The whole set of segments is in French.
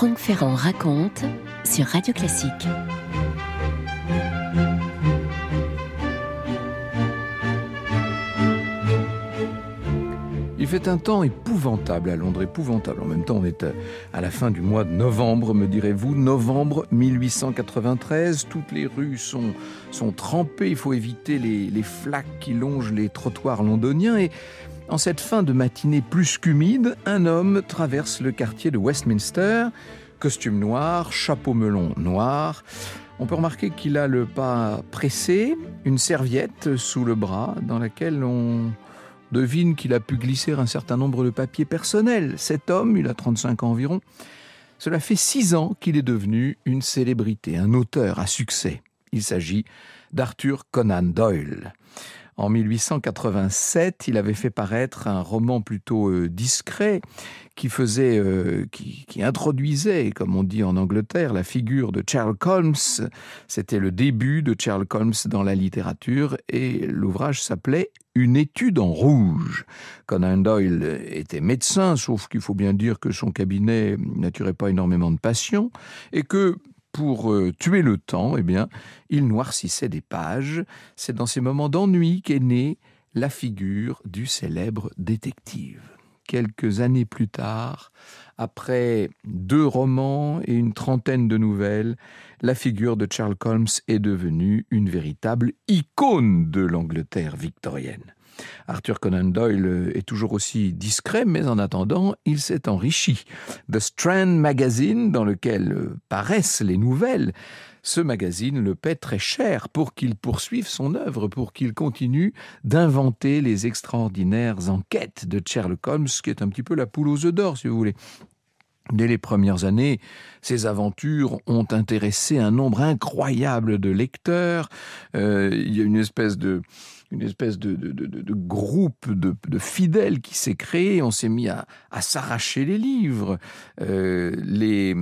Franck Ferrand raconte sur Radio Classique. Il fait un temps épouvantable à Londres, épouvantable. En même temps, on est à la fin du mois de novembre, me direz-vous. Novembre 1893, toutes les rues sont trempées. Il faut éviter les flaques qui longent les trottoirs londoniens. Et en cette fin de matinée plus qu'humide, un homme traverse le quartier de Westminster. Costume noir, chapeau melon noir. On peut remarquer qu'il a le pas pressé, une serviette sous le bras dans laquelle on devine qu'il a pu glisser un certain nombre de papiers personnels. Cet homme, il a 35 ans environ. Cela fait 6 ans qu'il est devenu une célébrité, un auteur à succès. Il s'agit d'Arthur Conan Doyle. En 1887, il avait fait paraître un roman plutôt discret qui introduisait, comme on dit en Angleterre, la figure de Sherlock Holmes. C'était le début de Sherlock Holmes dans la littérature et l'ouvrage s'appelait « Une étude en rouge ». Conan Doyle était médecin, sauf qu'il faut bien dire que son cabinet n'attirait pas énormément de patients et que, pour tuer le temps, il noircissait des pages. C'est dans ces moments d'ennui qu'est née la figure du célèbre détective. Quelques années plus tard, après 2 romans et une trentaine de nouvelles, la figure de Sherlock Holmes est devenue une véritable icône de l'Angleterre victorienne. Arthur Conan Doyle est toujours aussi discret, mais en attendant, il s'est enrichi. The Strand Magazine, dans lequel paraissent les nouvelles, ce magazine le paie très cher pour qu'il poursuive son œuvre, pour qu'il continue d'inventer les extraordinaires enquêtes de Sherlock Holmes, qui est un petit peu la poule aux œufs d'or, si vous voulez. Dès les premières années, ces aventures ont intéressé un nombre incroyable de lecteurs. Il y a une espèce de groupe de fidèles qui s'est créé. On s'est mis à s'arracher les livres. Les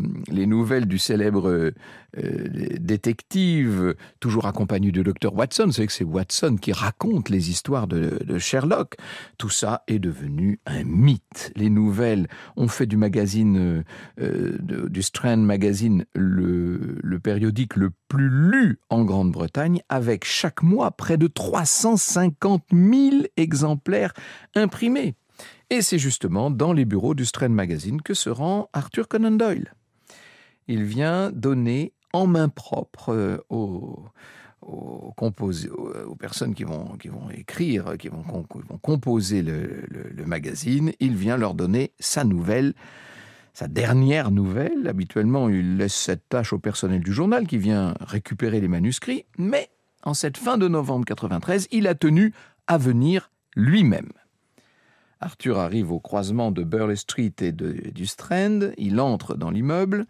nouvelles du célèbre détective, toujours accompagné du docteur Watson. Vous savez que c'est Watson qui raconte les histoires de Sherlock. Tout ça est devenu un mythe. Les nouvelles ont fait du magazine, du Strand Magazine, le périodique le plus lu en Grande-Bretagne, avec chaque mois près de 350 000 exemplaires imprimés. Et c'est justement dans les bureaux du Strand Magazine que se rend Arthur Conan Doyle. Il vient donner en main propre aux personnes qui vont écrire, qui vont composer le magazine, il vient leur donner sa dernière nouvelle. Habituellement, il laisse cette tâche au personnel du journal qui vient récupérer les manuscrits, mais en cette fin de novembre 93, il a tenu à venir lui-même. Arthur arrive au croisement de Burleigh Street et du Strand, il entre dans l'immeuble.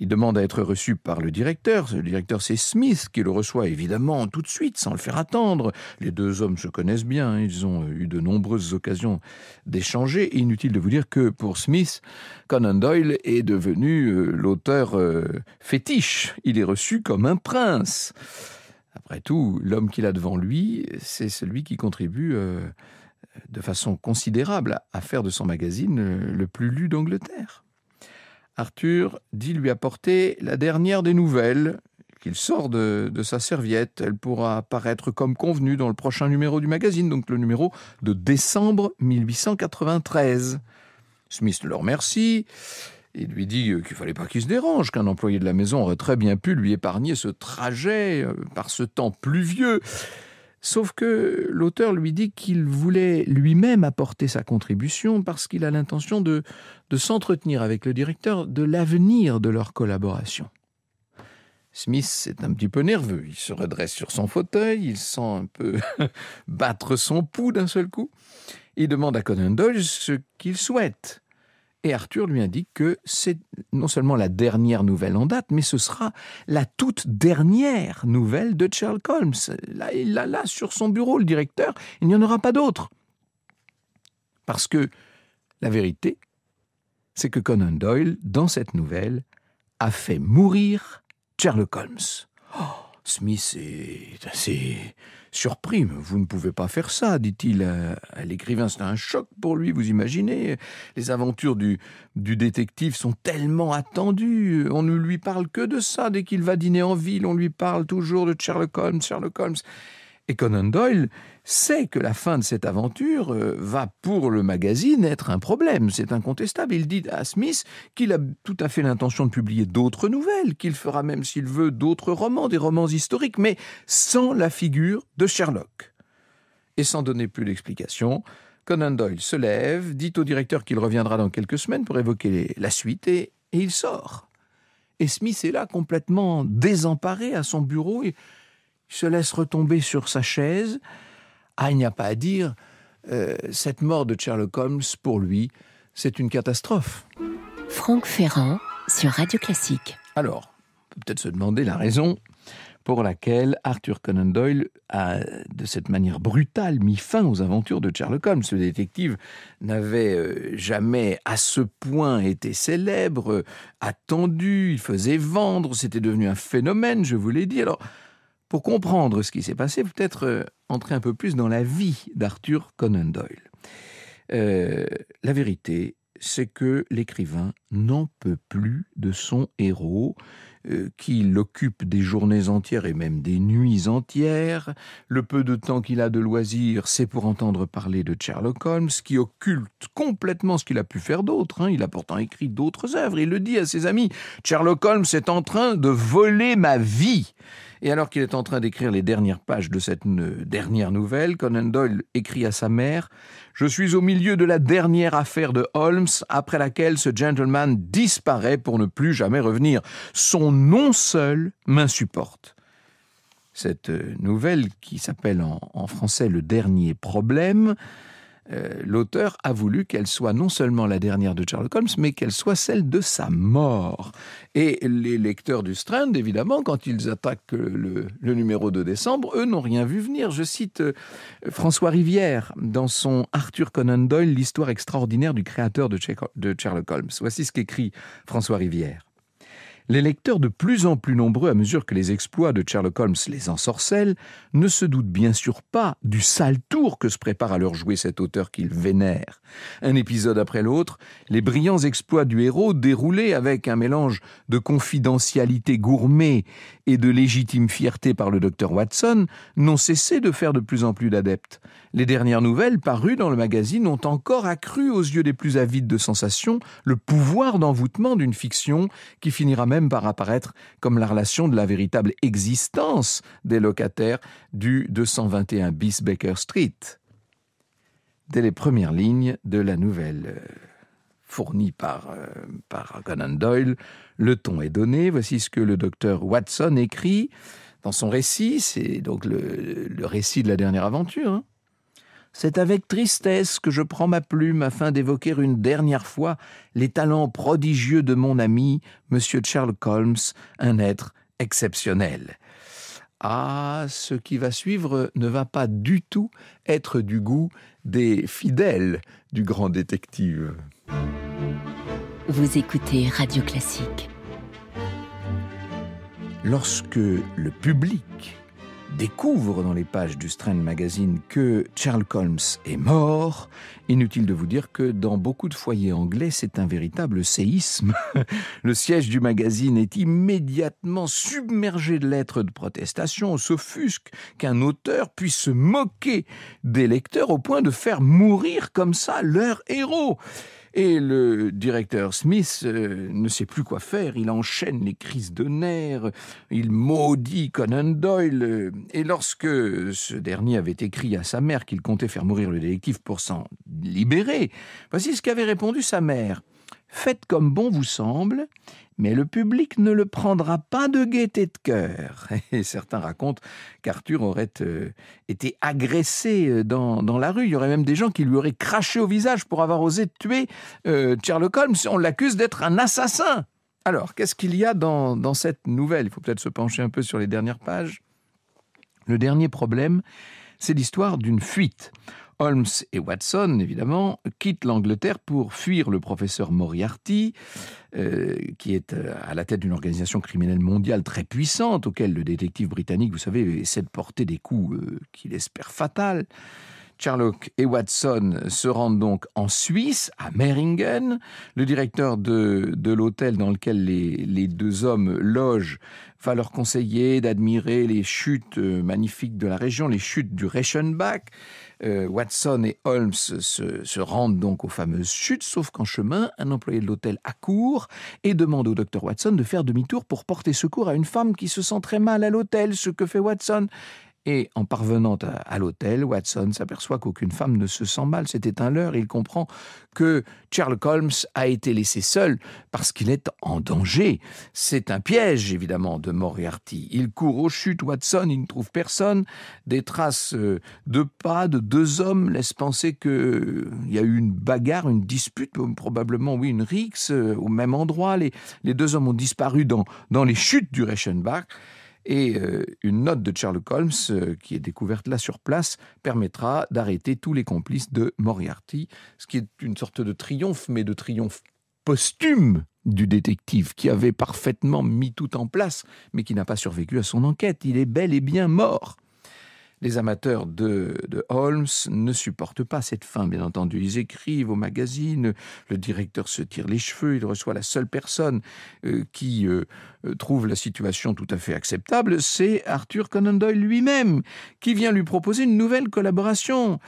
Il demande à être reçu par le directeur. Le directeur, c'est Smith, qui le reçoit évidemment tout de suite, sans le faire attendre. Les 2 hommes se connaissent bien, ils ont eu de nombreuses occasions d'échanger. Inutile de vous dire que pour Smith, Conan Doyle est devenu l'auteur fétiche. Il est reçu comme un prince. Après tout, l'homme qu'il a devant lui, c'est celui qui contribue de façon considérable à faire de son magazine le plus lu d'Angleterre. Arthur dit lui apporter la dernière des nouvelles qu'il sort de sa serviette. Elle pourra apparaître comme convenu dans le prochain numéro du magazine, donc le numéro de décembre 1893. Smith le remercie. Il lui dit qu'il ne fallait pas qu'il se dérange, qu'un employé de la maison aurait très bien pu lui épargner ce trajet par ce temps pluvieux. Sauf que l'auteur lui dit qu'il voulait lui-même apporter sa contribution parce qu'il a l'intention de s'entretenir avec le directeur de l'avenir de leur collaboration. Smith est un petit peu nerveux. Il se redresse sur son fauteuil, il sent un peu battre son pouls d'un seul coup. Il demande à Conan Doyle ce qu'il souhaite. Et Arthur lui indique que c'est non seulement la dernière nouvelle en date, mais ce sera la toute dernière nouvelle de Sherlock Holmes. Là, il l'a là sur son bureau, le directeur, il n'y en aura pas d'autre. Parce que la vérité, c'est que Conan Doyle, dans cette nouvelle, a fait mourir Sherlock Holmes. Smith est assez surpris. « Vous ne pouvez pas faire ça », dit-il à l'écrivain. C'est un choc pour lui, vous imaginez. Les aventures du détective sont tellement attendues. On ne lui parle que de ça. Dès qu'il va dîner en ville, on lui parle toujours de Sherlock Holmes, Sherlock Holmes. Et Conan Doyle sait que la fin de cette aventure va pour le magazine être un problème, c'est incontestable. Il dit à Smith qu'il a tout à fait l'intention de publier d'autres nouvelles, qu'il fera même s'il veut d'autres romans, des romans historiques, mais sans la figure de Sherlock. Et sans donner plus d'explications, Conan Doyle se lève, dit au directeur qu'il reviendra dans quelques semaines pour évoquer la suite et il sort. Et Smith est là complètement désemparé à son bureau et il se laisse retomber sur sa chaise. Il n'y a pas à dire, cette mort de Sherlock Holmes, pour lui, c'est une catastrophe. Franck Ferrand sur Radio Classique. Alors, on peut peut-être se demander la raison pour laquelle Arthur Conan Doyle a, de cette manière brutale, mis fin aux aventures de Sherlock Holmes. Le détective n'avait jamais à ce point été célèbre, attendu, il faisait vendre, c'était devenu un phénomène, je vous l'ai dit. Alors, pour comprendre ce qui s'est passé, peut-être entrer un peu plus dans la vie d'Arthur Conan Doyle. La vérité, c'est que l'écrivain n'en peut plus de son héros, qui l'occupe des journées entières et même des nuits entières. Le peu de temps qu'il a de loisirs, c'est pour entendre parler de Sherlock Holmes, qui occulte complètement ce qu'il a pu faire d'autre. Il a pourtant écrit d'autres œuvres. Il le dit à ses amis, « Sherlock Holmes est en train de voler ma vie ». Et alors qu'il est en train d'écrire les dernières pages de cette dernière nouvelle, Conan Doyle écrit à sa mère « Je suis au milieu de la dernière affaire de Holmes, après laquelle ce gentleman disparaît pour ne plus jamais revenir. Son nom seul m'insupporte. » Cette nouvelle, qui s'appelle en français « Le dernier problème », l'auteur a voulu qu'elle soit non seulement la dernière de Sherlock Holmes, mais qu'elle soit celle de sa mort. Et les lecteurs du Strand, évidemment, quand ils attaquent le numéro de décembre, eux n'ont rien vu venir. Je cite François Rivière dans son Arthur Conan Doyle, l'histoire extraordinaire du créateur de Sherlock Holmes. Voici ce qu'écrit François Rivière. Les lecteurs de plus en plus nombreux à mesure que les exploits de Sherlock Holmes les ensorcellent ne se doutent bien sûr pas du sale tour que se prépare à leur jouer cet auteur qu'ils vénèrent. Un épisode après l'autre, les brillants exploits du héros déroulés avec un mélange de confidentialité gourmet et de légitime fierté par le docteur Watson n'ont cessé de faire de plus en plus d'adeptes. Les dernières nouvelles parues dans le magazine ont encore accru aux yeux des plus avides de sensations le pouvoir d'envoûtement d'une fiction qui finira même par apparaître comme la relation de la véritable existence des locataires du 221 bis Baker Street. Dès les premières lignes de la nouvelle fournie par Conan Doyle, le ton est donné. Voici ce que le docteur Watson écrit dans son récit. C'est donc le récit de la dernière aventure. C'est avec tristesse que je prends ma plume afin d'évoquer une dernière fois les talents prodigieux de mon ami, Monsieur Sherlock Holmes, un être exceptionnel. Ce qui va suivre ne va pas du tout être du goût des fidèles du grand détective. Vous écoutez Radio Classique. Lorsque le public découvre dans les pages du Strand Magazine que Sherlock Holmes est mort, inutile de vous dire que dans beaucoup de foyers anglais, c'est un véritable séisme. Le siège du magazine est immédiatement submergé de lettres de protestation. On s'offusque qu'un auteur puisse se moquer des lecteurs au point de faire mourir comme ça leur héros. Et le directeur Smith ne sait plus quoi faire, il enchaîne les crises de nerfs, il maudit Conan Doyle. Et lorsque ce dernier avait écrit à sa mère qu'il comptait faire mourir le détective pour s'en libérer, voici ce qu'avait répondu sa mère. « Faites comme bon vous semble, mais le public ne le prendra pas de gaieté de cœur. » Et certains racontent qu'Arthur aurait été agressé dans la rue. Il y aurait même des gens qui lui auraient craché au visage pour avoir osé tuer Sherlock Holmes. On l'accuse d'être un assassin. Alors, qu'est-ce qu'il y a dans cette nouvelle ? Il faut peut-être se pencher un peu sur les dernières pages. Le dernier problème, c'est l'histoire d'une fuite. Holmes et Watson, évidemment, quittent l'Angleterre pour fuir le professeur Moriarty, qui est à la tête d'une organisation criminelle mondiale très puissante, auquel le détective britannique, vous savez, essaie de porter des coups qu'il espère fatals. Sherlock et Watson se rendent donc en Suisse, à Meiringen. Le directeur de l'hôtel dans lequel les deux hommes logent va leur conseiller d'admirer les chutes magnifiques de la région, les chutes du Reichenbach. Watson et Holmes se rendent donc aux fameuses chutes, sauf qu'en chemin, un employé de l'hôtel accourt et demande au docteur Watson de faire demi-tour pour porter secours à une femme qui se sent très mal à l'hôtel, ce que fait Watson. Et en parvenant à l'hôtel, Watson s'aperçoit qu'aucune femme ne se sent mal. C'était un leurre. Il comprend que Sherlock Holmes a été laissé seul parce qu'il est en danger. C'est un piège, évidemment, de Moriarty. Il court aux chutes. Watson, il ne trouve personne. Des traces de pas de deux hommes laissent penser qu'il y a eu une bagarre, une dispute, probablement, oui, une rixe au même endroit. Les deux hommes ont disparu dans les chutes du Reichenbach. Et une note de Sherlock Holmes, qui est découverte là sur place, permettra d'arrêter tous les complices de Moriarty, ce qui est une sorte de triomphe, mais de triomphe posthume du détective, qui avait parfaitement mis tout en place, mais qui n'a pas survécu à son enquête. Il est bel et bien mort. Les amateurs de Holmes ne supportent pas cette fin, bien entendu. Ils écrivent au magazine, le directeur se tire les cheveux, il reçoit la seule personne qui trouve la situation tout à fait acceptable, c'est Arthur Conan Doyle lui-même, qui vient lui proposer une nouvelle collaboration.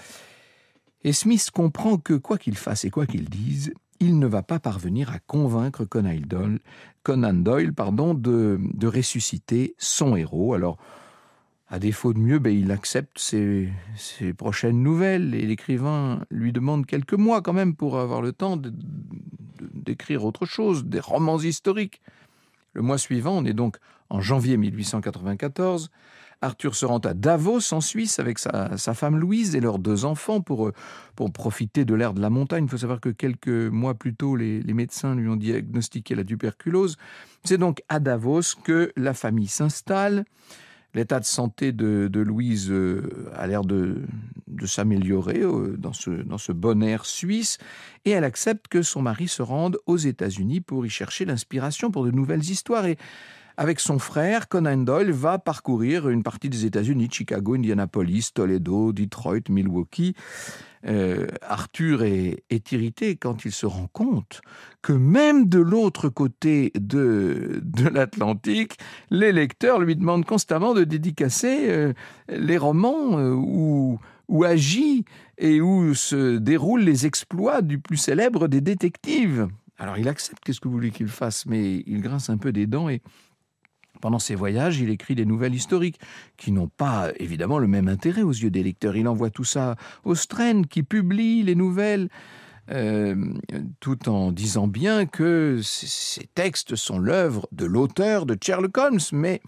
Et Smith comprend que quoi qu'il fasse et quoi qu'il dise, il ne va pas parvenir à convaincre Conan Doyle, de ressusciter son héros. Alors, à défaut de mieux, il accepte ses prochaines nouvelles et l'écrivain lui demande quelques mois quand même pour avoir le temps d'écrire autre chose, des romans historiques. Le mois suivant, on est donc en janvier 1894, Arthur se rend à Davos en Suisse avec sa femme Louise et leurs deux enfants pour profiter de l'air de la montagne. Il faut savoir que quelques mois plus tôt, les médecins lui ont diagnostiqué la tuberculose. C'est donc à Davos que la famille s'installe. L'état de santé de Louise a l'air de s'améliorer dans ce bon air suisse et elle accepte que son mari se rende aux États-Unis pour y chercher l'inspiration pour de nouvelles histoires. Et avec son frère, Conan Doyle va parcourir une partie des États-Unis, Chicago, Indianapolis, Toledo, Detroit, Milwaukee. Arthur est irrité quand il se rend compte que même de l'autre côté de l'Atlantique, les lecteurs lui demandent constamment de dédicacer les romans où agit et où se déroulent les exploits du plus célèbre des détectives. Alors il accepte, qu'est-ce que vous voulez qu'il fasse, mais il grince un peu des dents et pendant ses voyages, il écrit des nouvelles historiques qui n'ont pas, évidemment, le même intérêt aux yeux des lecteurs. Il envoie tout ça au Strand, qui publie les nouvelles, tout en disant bien que ces textes sont l'œuvre de l'auteur de Sherlock Holmes. Mais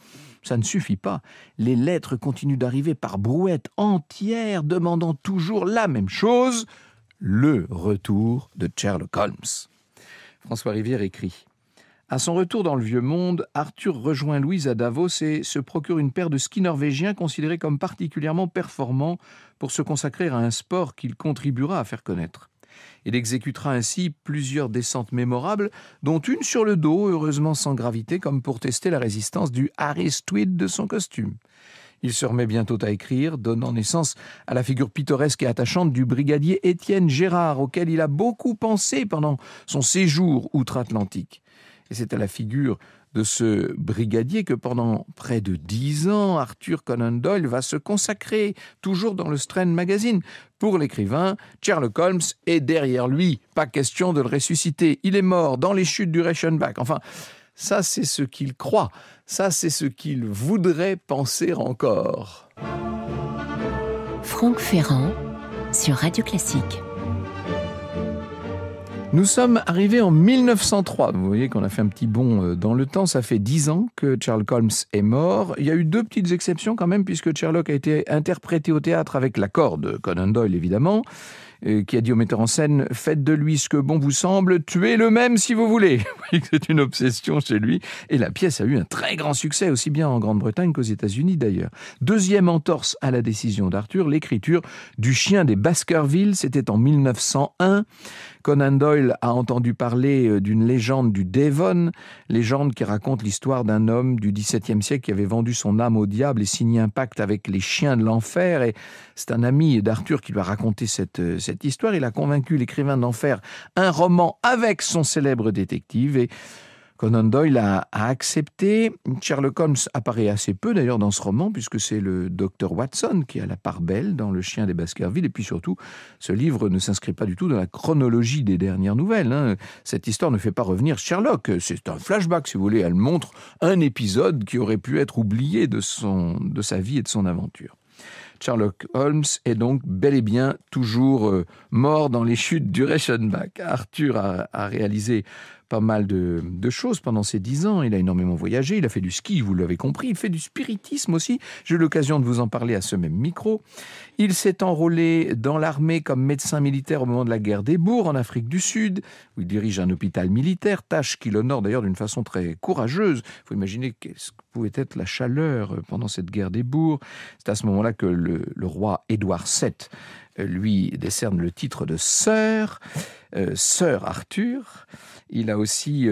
ça ne suffit pas. Les lettres continuent d'arriver par brouettes entières, demandant toujours la même chose, le retour de Sherlock Holmes. François Rivière écrit: à son retour dans le vieux monde, Arthur rejoint Louise à Davos et se procure une paire de skis norvégiens considérés comme particulièrement performants pour se consacrer à un sport qu'il contribuera à faire connaître. Il exécutera ainsi plusieurs descentes mémorables, dont une sur le dos, heureusement sans gravité, comme pour tester la résistance du Harris Tweed de son costume. Il se remet bientôt à écrire, donnant naissance à la figure pittoresque et attachante du brigadier Étienne Gérard, auquel il a beaucoup pensé pendant son séjour outre-Atlantique. Et c'est à la figure de ce brigadier que pendant près de 10 ans, Arthur Conan Doyle va se consacrer, toujours dans le Strand Magazine. Pour l'écrivain, Sherlock Holmes est derrière lui. Pas question de le ressusciter. Il est mort dans les chutes du Reichenbach. Enfin, ça c'est ce qu'il croit. Ça c'est ce qu'il voudrait penser encore. Franck Ferrand sur Radio Classique. Nous sommes arrivés en 1903. Vous voyez qu'on a fait un petit bond dans le temps. Ça fait 10 ans que Sherlock Holmes est mort. Il y a eu 2 petites exceptions quand même, puisque Sherlock a été interprété au théâtre avec l'accord de Conan Doyle, évidemment. qui a dit au metteur en scène « Faites de lui ce que bon vous semble, tuez-le même si vous voulez ». C'est une obsession chez lui. Et la pièce a eu un très grand succès, aussi bien en Grande-Bretagne qu'aux États-Unis d'ailleurs. Deuxième entorse à la décision d'Arthur, l'écriture du Chien des Baskerville, c'était en 1901. Conan Doyle a entendu parler d'une légende du Devon, légende qui raconte l'histoire d'un homme du XVIIe siècle qui avait vendu son âme au diable et signé un pacte avec les chiens de l'enfer. Et c'est un ami d'Arthur qui lui a raconté cette histoire. Il a convaincu l'écrivain d'en faire un roman avec son célèbre détective. Et Conan Doyle a accepté. Sherlock Holmes apparaît assez peu d'ailleurs dans ce roman, puisque c'est le docteur Watson qui a la part belle dans Le Chien des Baskerville. Et puis surtout, ce livre ne s'inscrit pas du tout dans la chronologie des dernières nouvelles. Cette histoire ne fait pas revenir Sherlock. C'est un flashback, si vous voulez. Elle montre un épisode qui aurait pu être oublié de sa vie et de son aventure. Sherlock Holmes est donc bel et bien toujours mort dans les chutes du Reichenbach. Arthur a réalisé pas mal de choses pendant ces 10 ans. Il a énormément voyagé, il a fait du ski, vous l'avez compris, il fait du spiritisme aussi. J'ai eu l'occasion de vous en parler à ce même micro. Il s'est enrôlé dans l'armée comme médecin militaire au moment de la guerre des Boers en Afrique du Sud, où il dirige un hôpital militaire, tâche qu'il honore d'ailleurs d'une façon très courageuse. Il faut imaginer ce que pouvait être la chaleur pendant cette guerre des Boers. C'est à ce moment-là que le roi Édouard VII lui décerne le titre de Sir Arthur. Il a aussi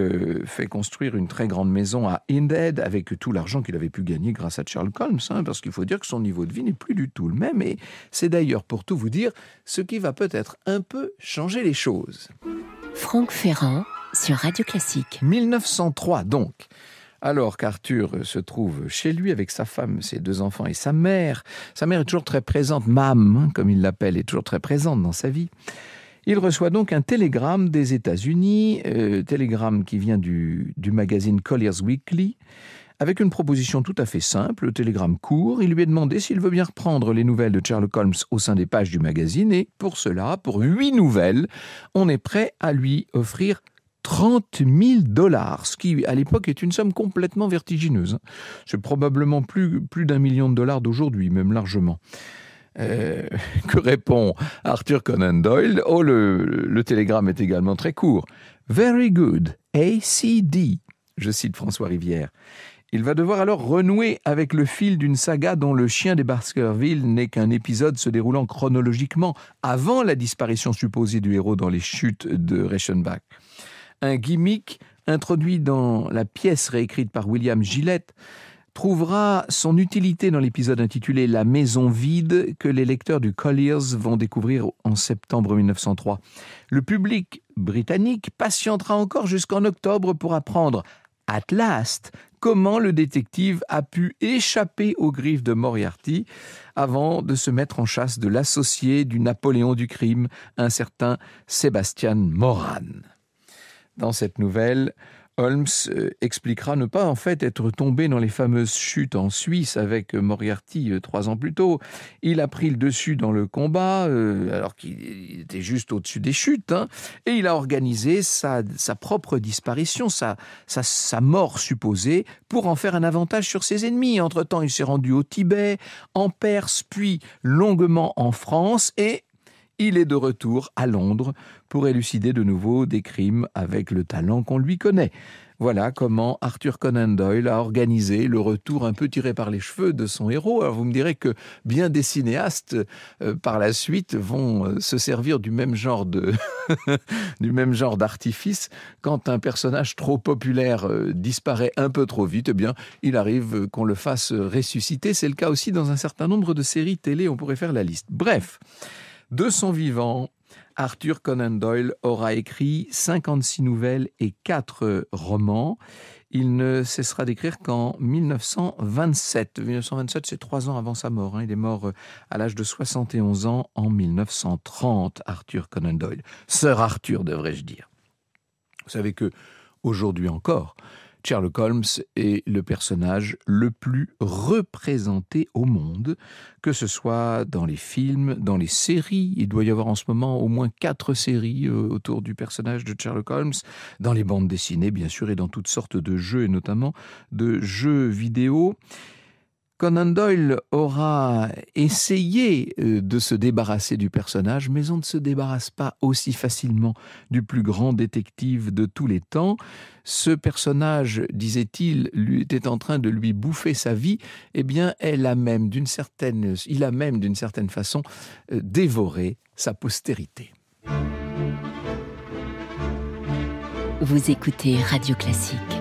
fait construire une très grande maison à Hindhead avec tout l'argent qu'il avait pu gagner grâce à Sherlock Holmes, parce qu'il faut dire que son niveau de vie n'est plus du tout le même. Et c'est d'ailleurs, pour tout vous dire, ce qui va peut-être un peu changer les choses. Franck Ferrand sur Radio Classique. 1903 donc. Alors qu'Arthur se trouve chez lui avec sa femme, ses 2 enfants et sa mère. Sa mère est toujours très présente, Mam, comme il l'appelle, est toujours très présente dans sa vie. Il reçoit donc un télégramme des États-Unis, télégramme qui vient du magazine Collier's Weekly, avec une proposition tout à fait simple. Le télégramme court, il lui est demandé s'il veut bien reprendre les nouvelles de Sherlock Holmes au sein des pages du magazine, et pour cela, pour 8 nouvelles, on est prêt à lui offrir $30 000, ce qui à l'époque est une somme complètement vertigineuse. C'est probablement plus d'1 million de dollars d'aujourd'hui, même largement. Que répond Arthur Conan Doyle? Oh, le télégramme est également très court. « Very good, ACD », je cite François Rivière. Il va devoir alors renouer avec le fil d'une saga dont Le Chien des Baskerville n'est qu'un épisode se déroulant chronologiquement avant la disparition supposée du héros dans les chutes de Reichenbach. Un gimmick introduit dans la pièce réécrite par William Gillette trouvera son utilité dans l'épisode intitulé « La maison vide » que les lecteurs du Colliers vont découvrir en septembre 1903. Le public britannique patientera encore jusqu'en octobre pour apprendre, at last, comment le détective a pu échapper aux griffes de Moriarty avant de se mettre en chasse de l'associé du Napoléon du crime, un certain Sébastien Moran. Dans cette nouvelle, Holmes expliquera ne pas en fait être tombé dans les fameuses chutes en Suisse avec Moriarty 3 ans plus tôt. Il a pris le dessus dans le combat, alors qu'il était juste au-dessus des chutes, et il a organisé sa propre disparition, sa mort supposée, pour en faire un avantage sur ses ennemis. Entre-temps, il s'est rendu au Tibet, en Perse, puis longuement en France, et il est de retour à Londres pour élucider de nouveau des crimes avec le talent qu'on lui connaît. Voilà comment Arthur Conan Doyle a organisé le retour un peu tiré par les cheveux de son héros. Alors vous me direz que bien des cinéastes par la suite vont se servir du même genre d'artifice. Quand un personnage trop populaire disparaît un peu trop vite, eh bien, il arrive qu'on le fasse ressusciter. C'est le cas aussi dans un certain nombre de séries télé, on pourrait faire la liste. Bref, de son vivant, Arthur Conan Doyle aura écrit 56 nouvelles et 4 romans. Il ne cessera d'écrire qu'en 1927. 1927, c'est 3 ans avant sa mort. Il est mort à l'âge de 71 ans en 1930, Arthur Conan Doyle. Sir Arthur, devrais-je dire. Vous savez que aujourd'hui encore, Sherlock Holmes est le personnage le plus représenté au monde, que ce soit dans les films, dans les séries. Il doit y avoir en ce moment au moins 4 séries autour du personnage de Sherlock Holmes, dans les bandes dessinées bien sûr et dans toutes sortes de jeux et notamment de jeux vidéo. Conan Doyle aura essayé de se débarrasser du personnage, mais on ne se débarrasse pas aussi facilement du plus grand détective de tous les temps. Ce personnage, disait-il, était en train de lui bouffer sa vie. Eh bien, il a même d'une certaine façon dévoré sa postérité. Vous écoutez Radio Classique.